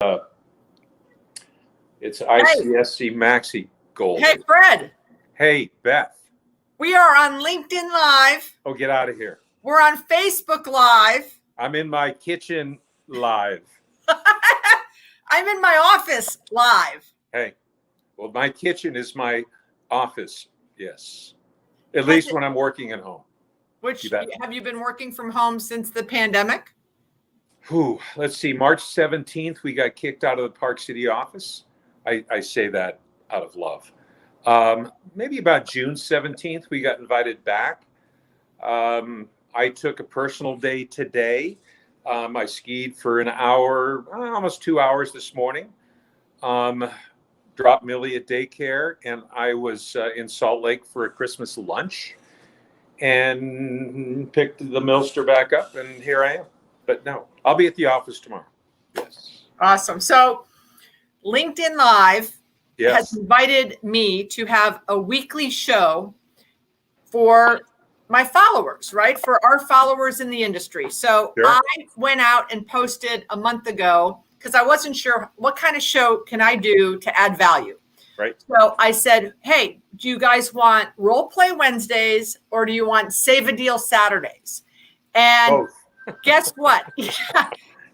Uh, it's Hey, ICSC Maxi Gold. hey, Fred. Hey, Beth. We are on LinkedIn Live. Oh, get out of here. We're on Facebook Live. I'm in my kitchen live. I'm in my office live. Hey, well, my kitchen is my office. Yes. At Has least it- when I'm working at home. Which You bet. have you been working from home since the pandemic? Whew, let's see. March 17th, we got kicked out of the Park City office. I say that out of love. Maybe about June 17th, we got invited back. I took a personal day today. I skied for an hour, almost 2 hours this morning. Dropped Millie at daycare, and I was in Salt Lake for a Christmas lunch and picked the Milster back up, and here I am. But no, I'll be at the office tomorrow. Yes. Awesome. So LinkedIn Live has Yes. invited me to have a weekly show for my followers, right? For our followers in the industry. So Sure. I went out and posted a month ago because I wasn't sure what kind of show can I do to add value. Right. So I said, hey, do you guys want role play Wednesdays or do you want save a deal Saturdays? And Both. guess what?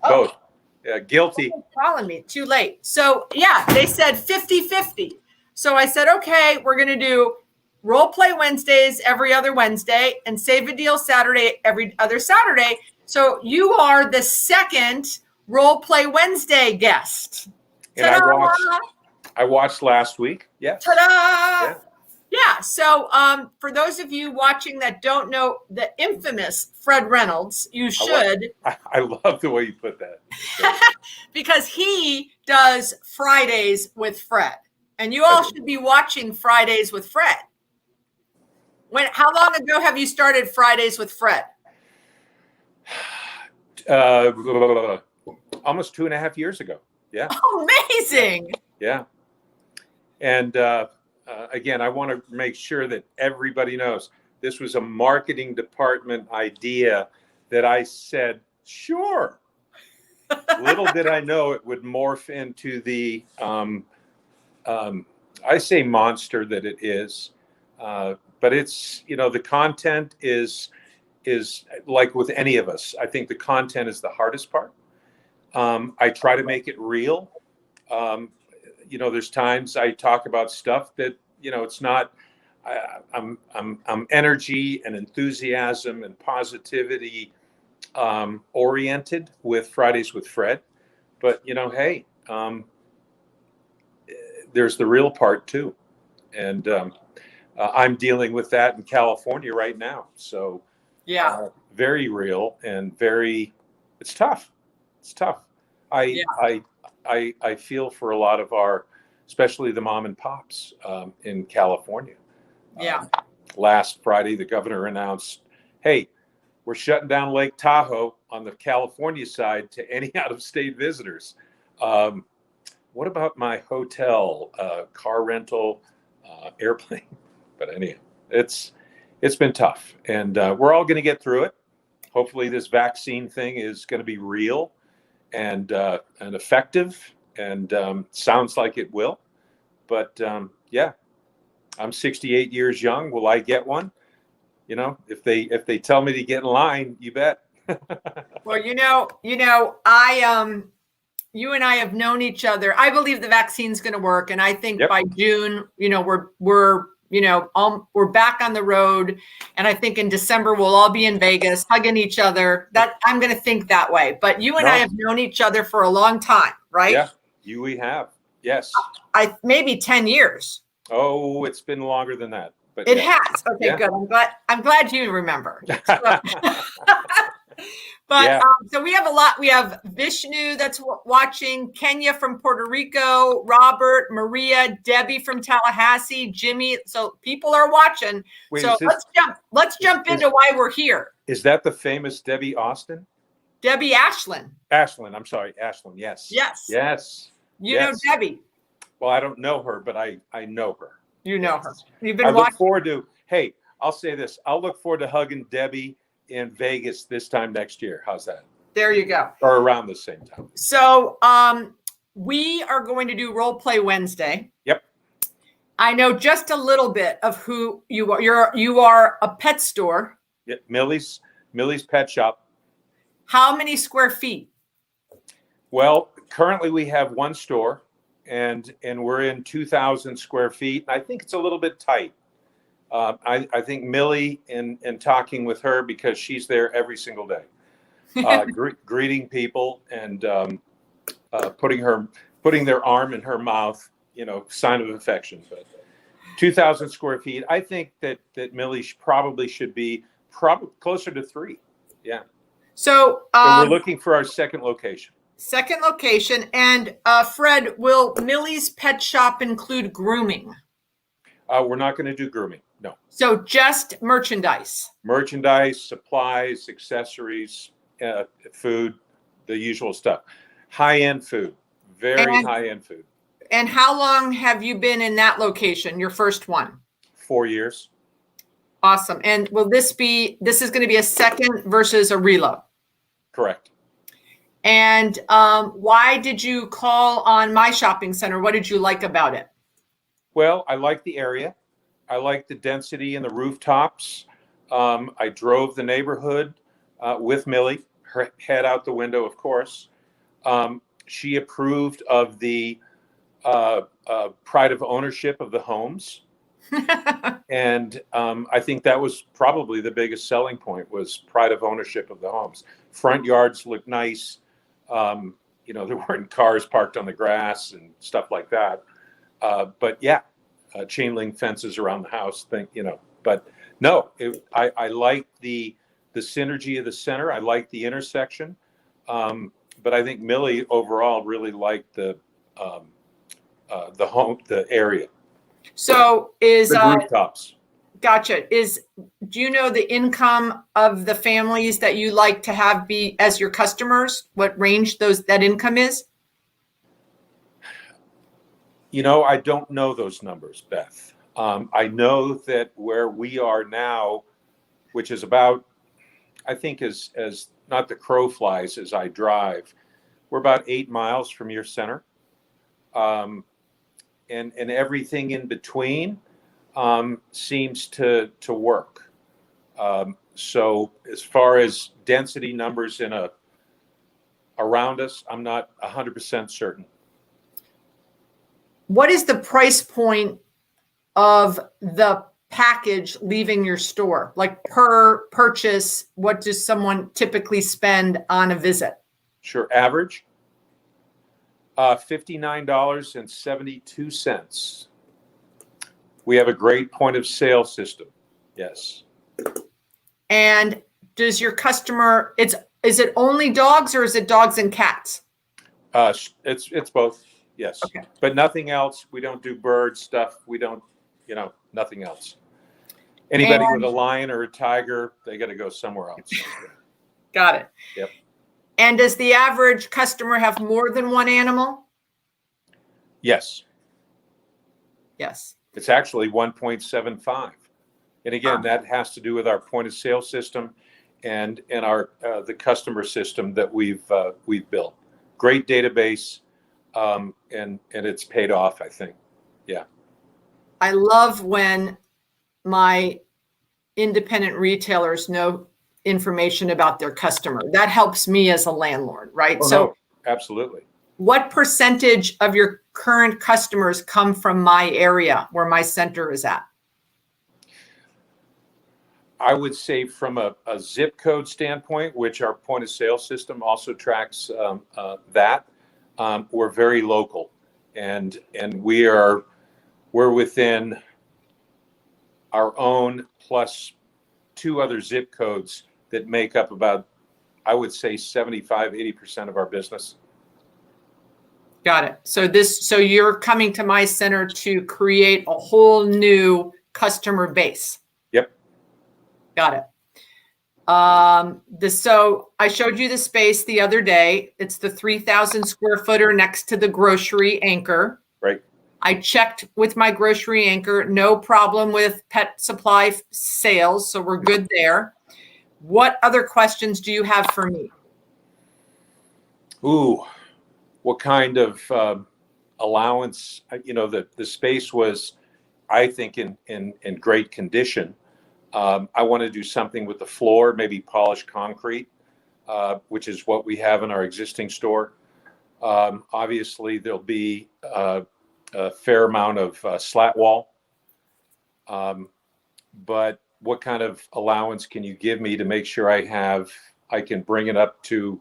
Both. Yeah, guilty. Calling me too late. So yeah, they said 50-50. So I said, okay, we're going to do role play Wednesdays every other Wednesday and save a deal Saturday every other Saturday. So you are the second role play Wednesday guest. And I watched last week. Yeah. Ta-da! Yeah. Yeah. So for those of you watching that don't know the infamous Fred Reynolds, you should. I love the way you put that. Because he does Fridays with Fred. And you all should be watching Fridays with Fred. How long ago have you started Fridays with Fred? Almost 2.5 years ago. Yeah. Amazing. Yeah. And again, I want to make sure that everybody knows this was a marketing department idea that I said, sure. Little did I know it would morph into the, I say monster that it is. But it's, the content is like with any of us. I think the content is the hardest part. I try to make it real. There's times I talk about stuff that, it's not, I'm energy and enthusiasm and positivity oriented with Fridays with Fred. But, hey, there's the real part too. And I'm dealing with that in California right now. So yeah, very real and it's tough. It's tough. I feel for a lot of especially the mom and pops in California. Yeah. Last Friday, the governor announced, hey, we're shutting down Lake Tahoe on the California side to any out-of-state visitors. What about my hotel, car rental, airplane? But anyhow, it's been tough, and we're all going to get through it. Hopefully, this vaccine thing is going to be real and effective, and sounds like it will. But yeah, I'm 68 years young. Will I get one? If they tell me to get in line, you bet. Well, you and I have known each other. I believe the vaccine's going to work, and I think by June, we're back on the road, and I think in December we'll all be in Vegas hugging each other. That I'm going to think that way. But you and I have known each other for a long time, right? Yeah, we have. Yes. Maybe 10 years. Oh, it's been longer than that. But it has. Okay, good. I'm glad you remember. But so we have a lot. We have Vishnu that's watching, Kenya from Puerto Rico, Robert, Maria, Debbie from Tallahassee, Jimmy. So people are watching. Wait, so let's jump into why we're here. Is that the famous Debbie Austin? Debbie Ashland. Ashland. I'm sorry, Ashland. Yes. Yes. Yes. You know Debbie. Well, I don't know her, but I know her. You know her. You've been I watching. Look forward to. Hey, I'll say this. I'll look forward to hugging Debbie in Vegas this time next year. How's that? There you go. Or around the same time. So we are going to do Role Play Wednesday. Yep. I know just a little bit of who you are. You are a pet store. Yeah, Millie's Pet Shop. How many square feet? Well, currently we have one store, and we're in 2,000 square feet. I think it's a little bit tight. I think Millie, in talking with her, because she's there every single day, greeting people and putting their arm in her mouth, sign of affection. But 2,000 square feet. I think that Millie probably should be closer to 3. Yeah. So we're looking for our second location. Second location. And Fred, will Millie's Pet Shop include grooming? We're not going to do grooming. No. So just merchandise. Merchandise, supplies, accessories, food, the usual stuff. High-end food. Very high-end food. And how long have you been in that location, your first one? 4 years. Awesome. And will this is going to be a second versus a reload? Correct. And why did you call on my shopping center? What did you like about it? Well, I like the area. I like the density and the rooftops. I drove the neighborhood with Millie, her head out the window, of course. She approved of the pride of ownership of the homes. And I think that was probably the biggest selling point, was pride of ownership of the homes. Front yards look nice. There weren't cars parked on the grass and stuff like that. But yeah, chain link fences around the house, but no, I like the synergy of the center. I like the intersection. But I think Millie overall really liked the area. So the rooftops. Gotcha. Do you know the income of the families that you like to have be as your customers? What range that income is? I don't know those numbers, Beth. I know that where we are now, which is about, I think as not the crow flies as I drive, we're about 8 miles from your center. And everything in between seems to work. So as far as density numbers around us, I'm not 100% certain. What is the price point of the package leaving your store? Like per purchase, what does someone typically spend on a visit? Sure. Average, $59.72. We have a great point of sale system. Yes. And does your customer, is it only dogs or is it dogs and cats? It's both. Yes. Okay. But nothing else. We don't do bird stuff. We don't, nothing else. Anybody with a lion or a tiger, they got to go somewhere else. Got it. Yep. And does the average customer have more than one animal? Yes. Yes. It's actually 1.75. And again, that has to do with our point of sale system and our the customer system that we've built. Great database, and it's paid off, I think. Yeah. I love when my independent retailers know information about their customer. That helps me as a landlord, right? Oh, so no, absolutely. What percentage of your current customers come from my area where my center is at? I would say from a zip code standpoint, which our point of sale system also tracks that, we're very local, and we're within our own plus 2 other zip codes that make up about, I would say, 75-80% of our business. Got it. So you're coming to my center to create a whole new customer base. Yep. Got it. So I showed you the space the other day. It's the 3,000 square footer next to the grocery anchor. Right. I checked with my grocery anchor, no problem with pet supply sales. So we're good there. What other questions do you have for me? Ooh, what kind of allowance. The space was, I think, in great condition. I want to do something with the floor, maybe polished concrete, which is what we have in our existing store. Obviously, there'll be a fair amount of slat wall. But what kind of allowance can you give me to make sure I can bring it up to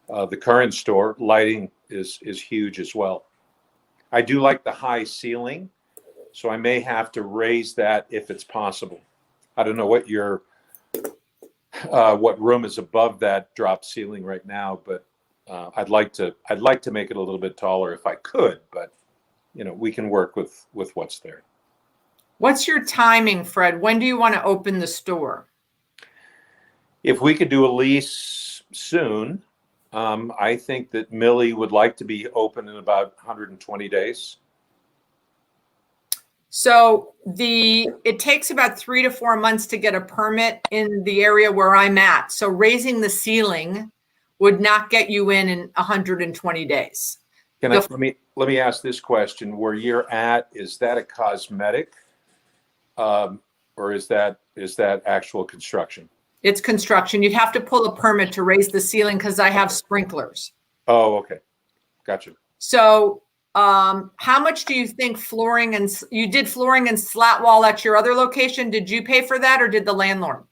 the current store? Lighting is huge as well. I do like the high ceiling, so I may have to raise that if it's possible. I don't know what what room is above that drop ceiling right now, but I'd like to make it a little bit taller if I could, but we can work with what's there. What's your timing, Fred? When do you want to open the store? If we could do a lease soon, I think that Millie would like to be open in about 120 days. So it takes about 3 to 4 months to get a permit in the area where I'm at. So raising the ceiling would not get you in 120 days. Let me ask this question: where you're at, is that a cosmetic, or is that actual construction? It's construction. You'd have to pull a permit to raise the ceiling because I have sprinklers. Oh, okay, gotcha. So, how much do you think you did flooring and slat wall at your other location? Did you pay for that, or did the landlord?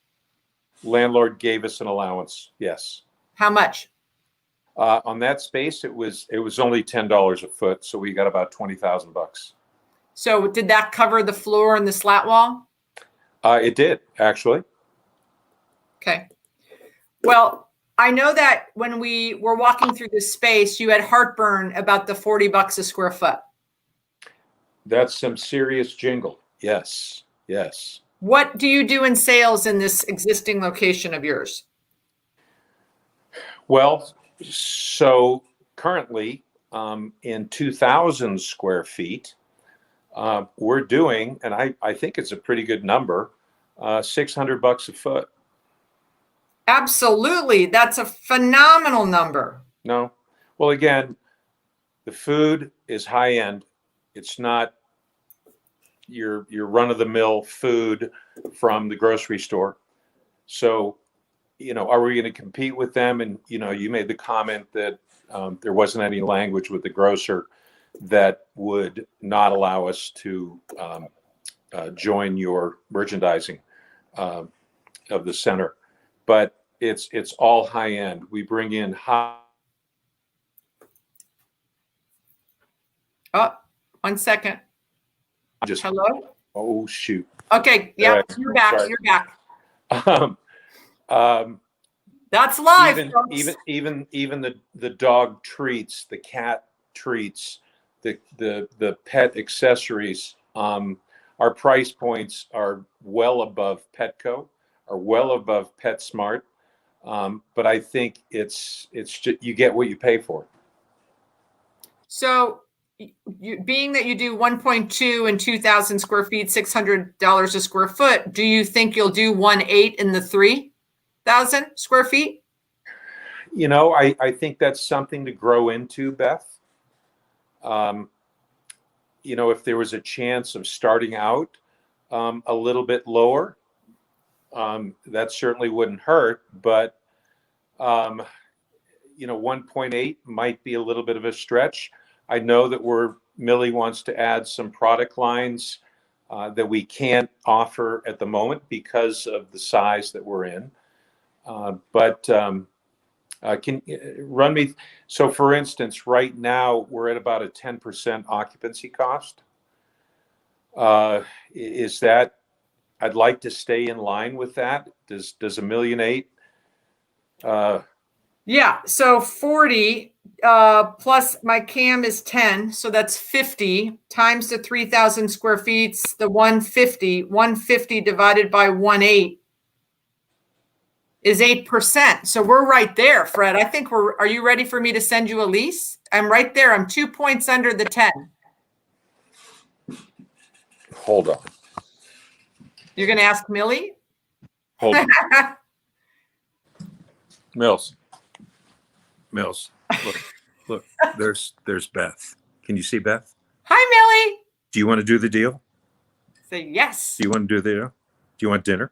Landlord gave us an allowance. Yes. How much? On that space, it was only $10 a foot, so we got about $20,000. So did that cover the floor and the slat wall? It did, actually. Okay. Well, I know that when we were walking through this space, you had heartburn about the $40 a square foot. That's some serious jingle. Yes. Yes. What do you do in sales in this existing location of yours? Well, so currently, in 2,000 square feet, we're doing, and I think it's a pretty good number, $600 a foot. Absolutely. That's a phenomenal number. No. Well, again, the food is high end. It's not your run-of-the-mill food from the grocery store. So, are we going to compete with them? And, you made the comment that there wasn't any language with the grocer that would not allow us to join your merchandising of the center. But it's all high end. We bring in high. Oh, 1 second. Hello? Oh, shoot. Okay. Yeah, Right. You're back. Sorry. You're back. That's live. Even the dog treats, the cat treats, the pet accessories. Our price points are well above Petco, are well above PetSmart. But I think it's just, you get what you pay for. So, being that you do 1.2 and 2,000 square feet, $600 a square foot, do you think you'll do 1.8 in the 3,000 square feet? I think that's something to grow into, Beth. If there was a chance of starting out a little bit lower, that certainly wouldn't hurt. But 1.8 might be a little bit of a stretch. I know that Millie wants to add some product lines that we can't offer at the moment because of the size that we're in. But can run me. So, for instance, right now we're at about a 10% occupancy cost. Is that? I'd like to stay in line with that. Does $1.8 million? Yeah. So 40 plus my CAM is 10, so that's 50 times the 3,000 square feet. The 150 divided by 1.8 is 8%. So we're right there, Fred. I think are you ready for me to send you a lease? I'm right there. I'm 2 points under the 10. Hold on. You're going to ask Millie? Hold on. Mills. Look. Look, there's Beth. Can you see Beth? Hi, Millie. Do you want to do the deal? Say yes. Do you want to do the deal? Do you want dinner?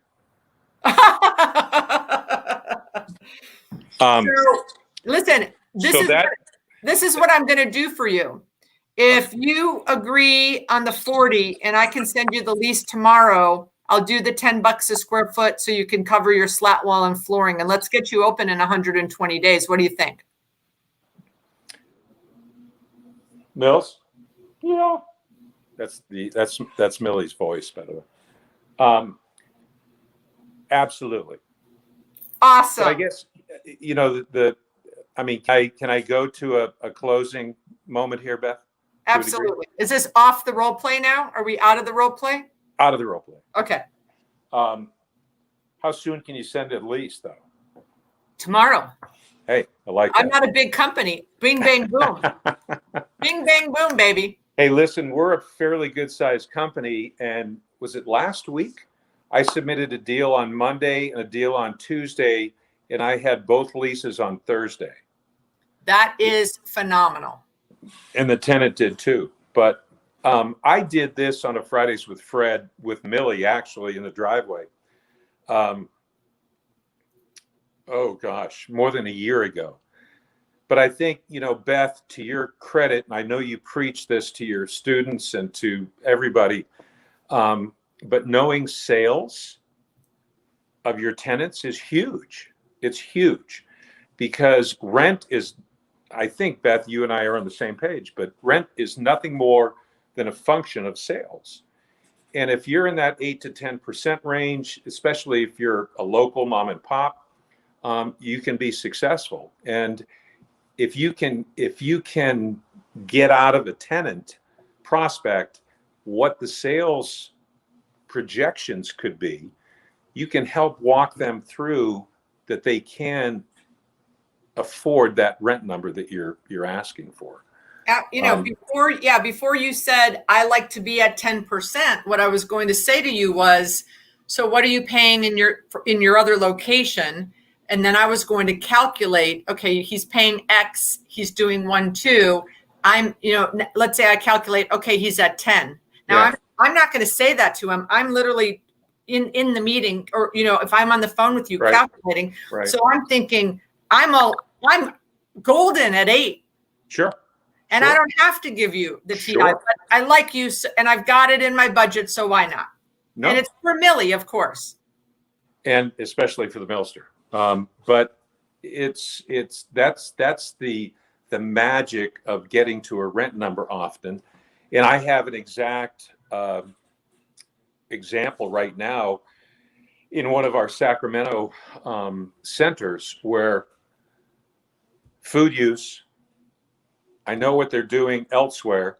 So listen, So that this is what I'm going to do for you. If you agree on the 40 and I can send you the lease tomorrow, I'll do the $10 a square foot so you can cover your slat wall and flooring, and let's get you open in 120 days. What do you think? Mills? Yeah. That's Millie's voice, by the way. Absolutely. Awesome. But I guess can I go to a closing moment here, Beth? Absolutely. Is this off the role play now? Are we out of the role play? Out of the role play. Okay. How soon can you send it lease, though? Tomorrow. Hey, I like that. I'm not a big company. Bing, bang, boom. Bing, bang, boom, baby. Hey, listen, we're a fairly good-sized company, and was it last week? I submitted a deal on Monday and a deal on Tuesday, and I had both leases on Thursday. That is phenomenal. And the tenant did too. But I did this on a Fridays with Fred with Millie, actually, in the driveway. Oh, gosh, more than a year ago. But I think, Beth, to your credit, and I know you preach this to your students and to everybody, but knowing sales of your tenants is huge. It's huge because rent is, I think, Beth, you and I are on the same page, but rent is nothing more than a function of sales. And if you're in that 8 to 10% range, especially if you're a local mom and pop, you can be successful. And if you can get out of a tenant prospect what the sales projections could be, you can help walk them through that they can afford that rent number that you're asking for. Before you said I like to be at 10%, what I was going to say to you was, so what are you paying in your other location? And then I was going to calculate, okay, he's paying X, he's doing 1-2. Let's say I calculate, okay, he's at 10. Now I'm not going to say that to him. I'm literally in the meeting, or if I'm on the phone with you calculating. Right. So I'm thinking I'm golden at 8. Sure. And I don't have to give you the TI, but I like you, and I've got it in my budget, so why not? No. And it's for Millie, of course. And especially for the Millster. But that's the magic of getting to a rent number often. And I have an exact example right now in one of our Sacramento centers where food use, I know what they're doing elsewhere.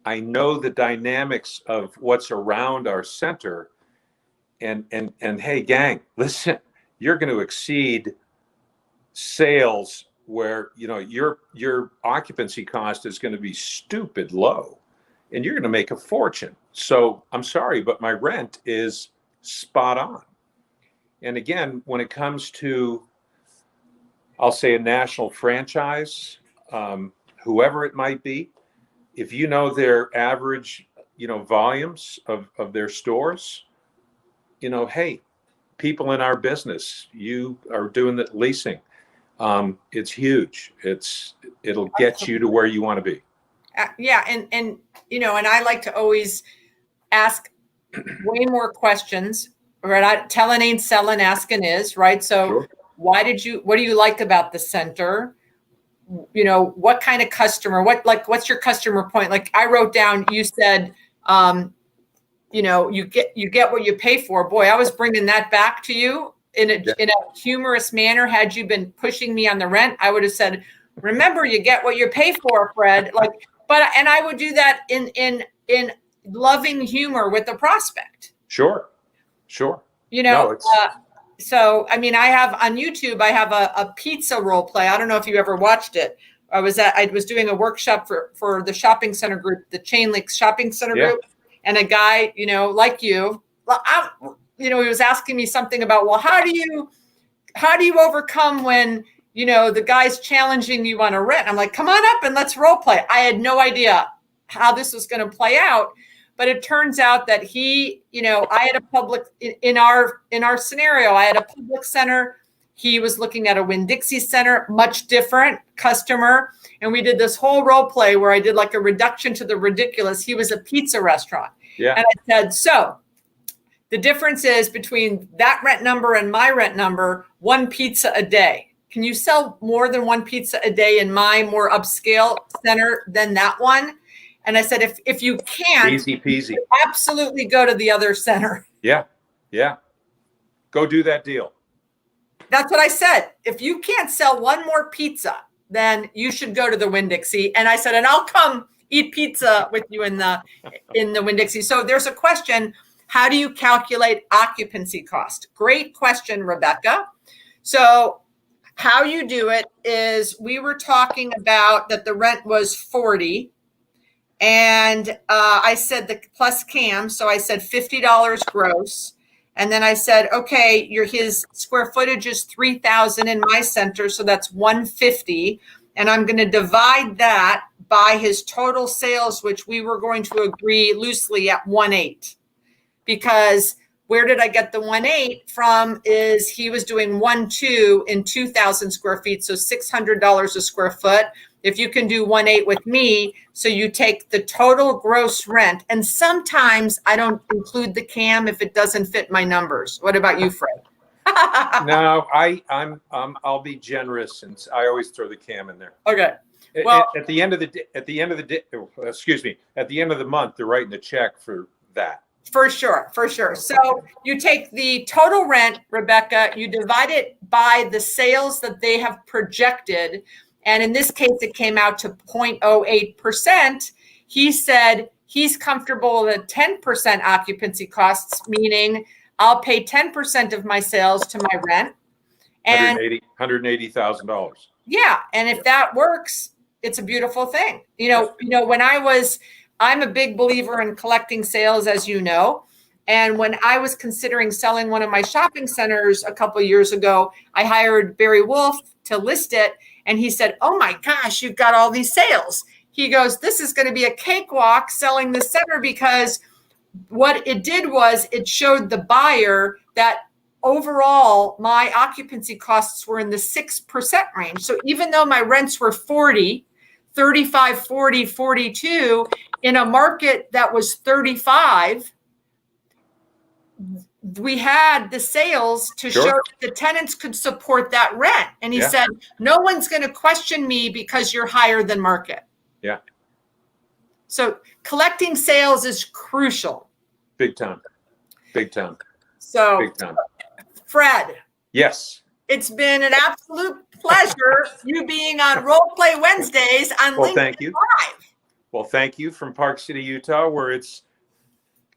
I know the dynamics of what's around our center. And hey, gang, listen, you're going to exceed sales where your occupancy cost is going to be stupid low, and you're going to make a fortune. So I'm sorry, but my rent is spot on. And again, when it comes to, I'll say, a national franchise, whoever it might be, if you know their average, volumes of their stores, hey, people in our business, you are doing the leasing. It's huge. It'll get you to where you want to be. And I like to always ask way more questions. Right? Telling ain't selling, asking is, right? So sure. What do you like about the center? What kind of customer, what's your customer point? Like I wrote down, you said, you get what you pay for. Boy, I was bringing that back to you in a humorous manner. Had you been pushing me on the rent, I would have said, remember, you get what you pay for, Fred. And I would do that in loving humor with the prospect. Sure. So, I mean, I have on YouTube, I have a pizza role play. I don't know if you ever watched it. I was doing a workshop for the shopping center group, the Chain Link Shopping Center group. And a guy, like you, he was asking me something about, well, how do you overcome when, the guy's challenging you on a rent. I'm like, come on up and let's role play. I had no idea how this was going to play out. But it turns out that he, I had a public in our scenario, I had a public center. He was looking at a Winn-Dixie center, much different customer. And we did this whole role play where I did like a reduction to the ridiculous. He was a pizza restaurant. Yeah. And I said, so the difference is between that rent number and my rent number, one pizza a day. Can you sell more than one pizza a day in my more upscale center than that one? And I said, if you can't, easy peasy, absolutely go to the other center. Yeah. Go do that deal. That's what I said. If you can't sell one more pizza, then you should go to the Winn-Dixie. And I said, and I'll come eat pizza with you in the Winn-Dixie. So there's a question. How do you calculate occupancy cost? Great question, Rebecca. So how you do it is we were talking about that the rent was 40. And I said the plus CAM. So I said $50 gross. And then I said, okay, his square footage is 3,000 in my center. So that's 150. And I'm going to divide that by his total sales, which we were going to agree loosely at 1.8. Because where did I get the 1.8 from is he was doing 1.2 in 2,000 square feet. So $600 a square foot. If you can do 1.8 with me, so you take the total gross rent. And sometimes I don't include the CAM if it doesn't fit my numbers. What about you, Fred? No, I'll be generous, and I always throw the CAM in there. Okay. Well, at the end of the day, at the end of the month, they're writing the check for that. For sure. So you take the total rent, Rebecca, you divide it by the sales that they have projected. And in this case, it came out to 0.08%. He said he's comfortable with 10% occupancy costs, meaning I'll pay 10% of my sales to my rent. And $180,000. Yeah. And if that works, it's a beautiful thing. I'm a big believer in collecting sales, as you know. And when I was considering selling one of my shopping centers a couple of years ago, I hired Barry Wolf to list it. And he said, oh my gosh, you've got all these sales. He goes, this is going to be a cakewalk selling the center, because what it did was it showed the buyer that overall my occupancy costs were in the 6% range. So even though my rents were 40, 35, 40, 42 in a market that was 35, we had the sales to show that the tenants could support that rent. And he said, no one's going to question me because you're higher than market. Yeah. So collecting sales is crucial. Big time. So big time. Fred. Yes. It's been an absolute pleasure you being on Role Play Wednesdays on LinkedIn thank you. Live. Well, thank you from Park City, Utah, where it's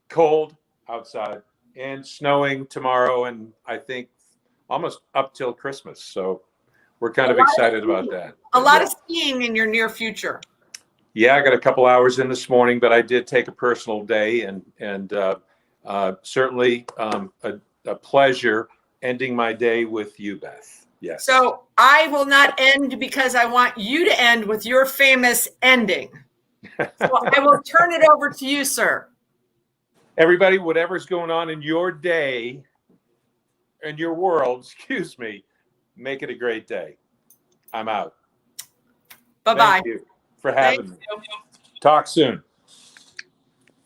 cold outside and snowing tomorrow, and I think almost up till Christmas. So we're kind of excited about that. A lot of skiing in your near future. Yeah, I got a couple hours in this morning, but I did take a personal day, and certainly a pleasure ending my day with you, Beth. Yes. So I will not end because I want you to end with your famous ending. So I will turn it over to you, sir. Everybody, whatever's going on in your day and your world, make it a great day. I'm out. Bye-bye. Thank you for having me. Talk soon.